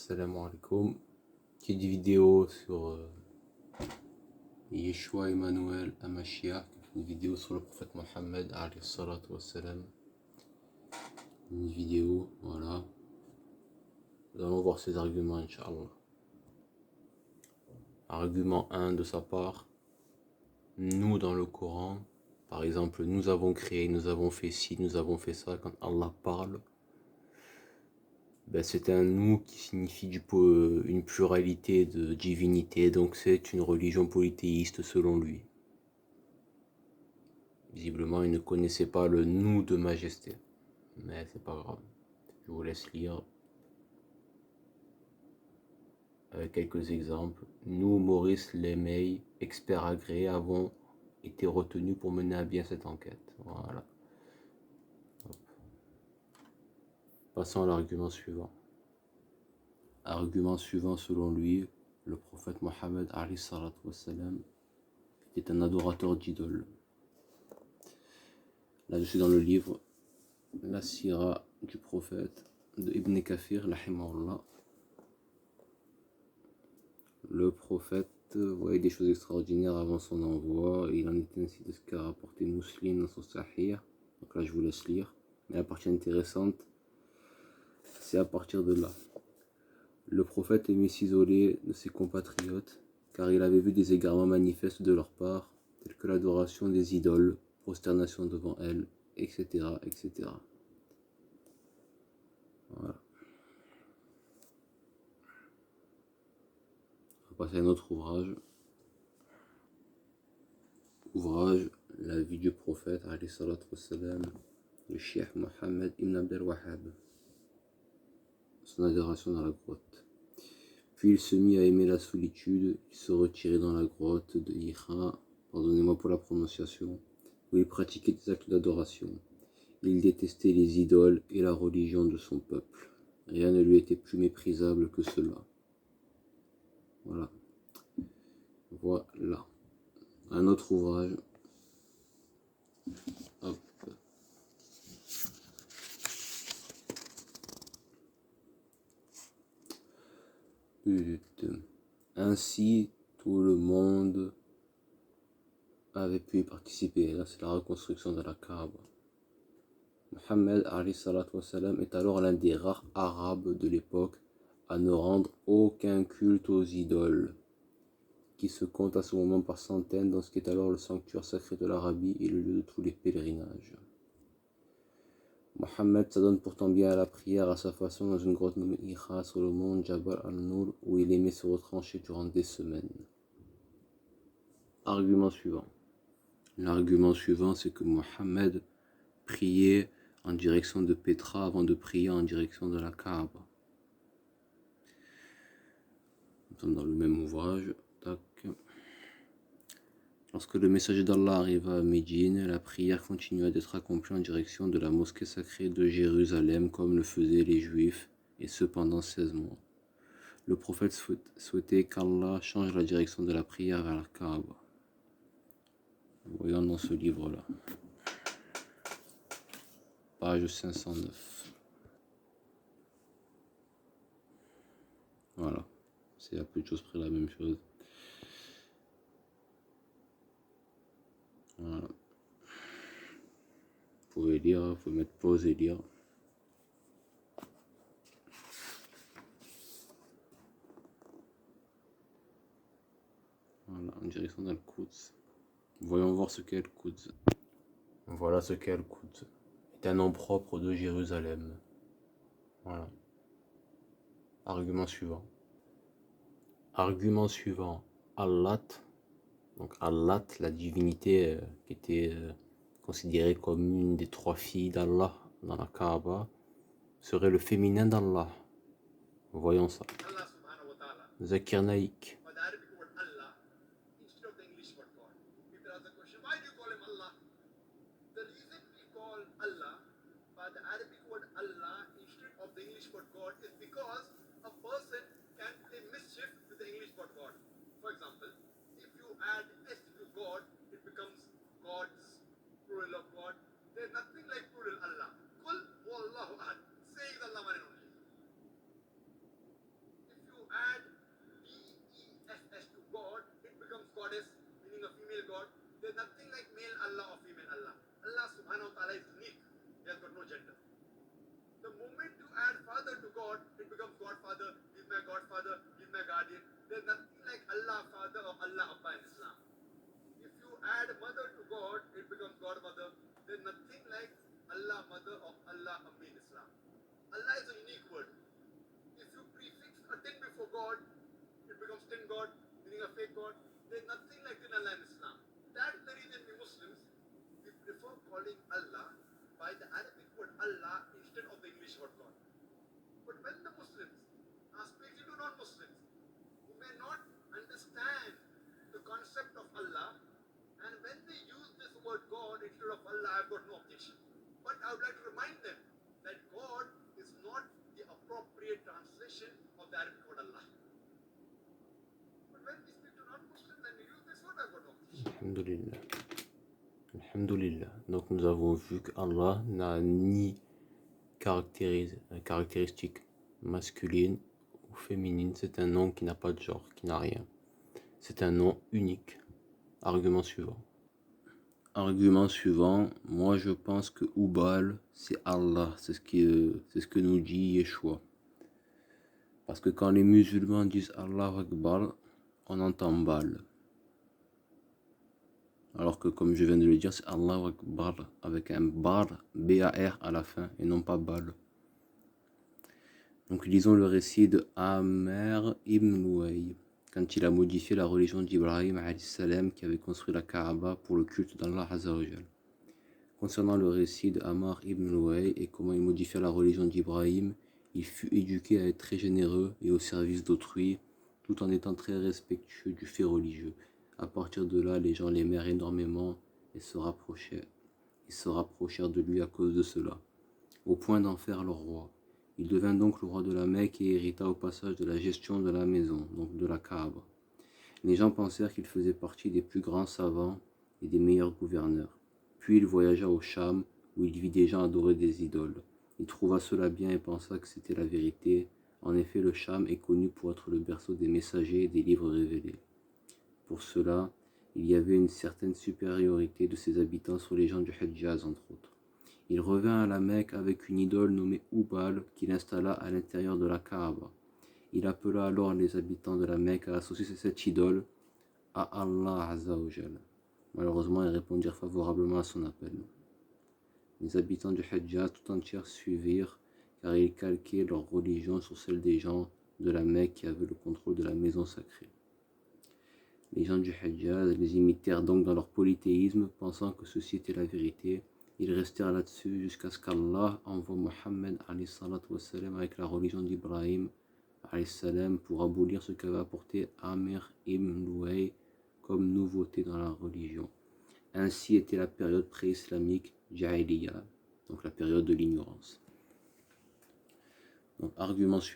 Assalamu alaikum. Petite vidéo sur Yeshua Emmanuel Hamashiach, une vidéo sur le prophète Mohammed alayhi salatu wassalam. Une vidéo, voilà. Nous allons voir ses arguments, Inch'Allah. Argument 1 de sa part. Nous dans le Coran, par exemple, nous avons créé, nous avons fait ci, nous avons fait ça. Quand Allah parle, c'est un nous qui signifie une pluralité de divinités, donc c'est une religion polythéiste selon lui. Visiblement, il ne connaissait pas le nous de majesté, mais c'est pas grave. Je vous laisse lire avec quelques exemples. Nous, Maurice Lemay, experts agréés, avons été retenus pour mener à bien cette enquête. Voilà. Hop. Passons à l'argument suivant. Argument suivant, selon lui, le prophète Mohammed alayhi salatu wassalam était un adorateur d'idoles. Là, je suis dans le livre La Sira du prophète de Ibn Kathir, rahimahullah. Le prophète voyait des choses extraordinaires avant son envoi, et il en est ainsi de ce qu'a rapporté Muslim dans son Sahih. Donc là, je vous laisse lire. Mais la partie intéressante, c'est à partir de là. Le prophète aimait s'isoler de ses compatriotes, car il avait vu des égarements manifestes de leur part, tels que l'adoration des idoles, prosternation devant elles, etc., etc. Voilà. On va passer à un autre ouvrage. Ouvrage La vie du prophète, alayhi salatu wassalam, le Cheikh Mohammed ibn Abdel Wahhab. Son adoration dans la grotte. Puis il se mit à aimer la solitude, il se retirait dans la grotte de Hira, pardonnez-moi pour la prononciation, où il pratiquait des actes d'adoration. Il détestait les idoles et la religion de son peuple. Rien ne lui était plus méprisable que cela. Voilà. Voilà. Un autre ouvrage. Hop. Ainsi, tout le monde avait pu y participer. Là, c'est la reconstruction de la Kaaba. Mohammed alayhi salatu wassalam est alors l'un des rares arabes de l'époque à ne rendre aucun culte aux idoles, qui se comptent à ce moment par centaines dans ce qui est alors le sanctuaire sacré de l'Arabie et le lieu de tous les pèlerinages. Mohammed s'adonne pourtant bien à la prière à sa façon dans une grotte nommée Hira sur le mont Jabal al-Nur, où il aimait se retrancher durant des semaines. Argument suivant. L'argument suivant, c'est que Mohammed priait en direction de Petra avant de prier en direction de la Kaaba. Nous sommes dans le même ouvrage. Tac. Lorsque le messager d'Allah arriva à Médine, la prière continua d'être accomplie en direction de la mosquée sacrée de Jérusalem comme le faisaient les Juifs, et ce pendant 16 mois. Le prophète souhaitait qu'Allah change la direction de la prière vers la Kaaba. Voyons dans ce livre-là. Page 509. Voilà. C'est à peu de choses près la même chose. Voilà. Vous pouvez lire, vous pouvez mettre pause et lire. Voilà, en direction d'Al-Quds. Voyons voir ce qu'est Al-Quds. Voilà ce qu'est Al-Quds. C'est un nom propre de Jérusalem. Voilà. Argument suivant. Argument suivant. Allat. Donc Allat, la divinité qui était considérée comme une des 3 filles d'Allah dans la Kaaba, serait le féminin d'Allah. Voyons ça. Zakir Naik. mother of Allah Abba in Islam. If you add mother to God, it becomes godmother. There's nothing like Allah mother of Allah Ammi in Islam. Allah is a unique word. If you prefix a tin before God, it becomes tin God, meaning a fake God. There's nothing like tin Allah in Islam. That's the reason we Muslims, we prefer calling Allah by the Arabic word Allah instead of the English word God. But when the Muslims are speaking to non-Muslims who may not understand the concept of Allah, and when they use this word God instead of Allah, I've got no objection. But I would like to remind them that God is not the appropriate translation of the Arabic word Allah. But when we speak to non-Muslims and we use this word, I've got no objection. Alhamdulillah. Alhamdulillah. Donc nous avons vu qu'Allah n'a ni caractéristique masculine ou féminine. C'est un nom qui n'a pas de genre, qui n'a rien. C'est un nom unique. Argument suivant. Argument suivant, moi je pense que Hubal, c'est Allah, c'est ce que nous dit Yeshua. Parce que quand les musulmans disent Allah Akbar, on entend Bal. Alors que comme je viens de le dire, c'est Allah Akbar avec un bar, B-A-R à la fin, et non pas Bal. Donc lisons le récit de Amr ibn Luay, quand il a modifié la religion d'Ibrahim alayhi salam qui avait construit la Kaaba pour le culte d'Allah Azza wa Jal. Concernant le récit de Amr ibn Luay et comment il modifia la religion d'Ibrahim, il fut éduqué à être très généreux et au service d'autrui, tout en étant très respectueux du fait religieux. À partir de là, les gens l'aimèrent énormément et se rapprochèrent de lui à cause de cela, au point d'en faire leur roi. Il devint donc le roi de la Mecque et hérita au passage de la gestion de la maison, donc de la Kaaba. Les gens pensèrent qu'il faisait partie des plus grands savants et des meilleurs gouverneurs. Puis il voyagea au Cham, où il vit des gens adorer des idoles. Il trouva cela bien et pensa que c'était la vérité. En effet, le Cham est connu pour être le berceau des messagers et des livres révélés. Pour cela, il y avait une certaine supériorité de ses habitants sur les gens du Hejaz, entre autres. Il revint à la Mecque avec une idole nommée Hubal qu'il installa à l'intérieur de la Kaaba. Il appela alors les habitants de la Mecque à associer cette idole à Allah Azza wa Jal. Malheureusement, ils répondirent favorablement à son appel. Les habitants du Hejaz tout entiers suivirent, car ils calquaient leur religion sur celle des gens de la Mecque qui avaient le contrôle de la maison sacrée. Les gens du Hejaz les imitèrent donc dans leur polythéisme, pensant que ceci était la vérité. Ils restèrent là-dessus jusqu'à ce qu'Allah envoie Mohammed avec la religion d'Ibrahim pour abolir ce qu'avait apporté Amr ibn Luay comme nouveauté dans la religion. Ainsi était la période pré-islamique Jahiliya, donc la période de l'ignorance. Donc argument suivant.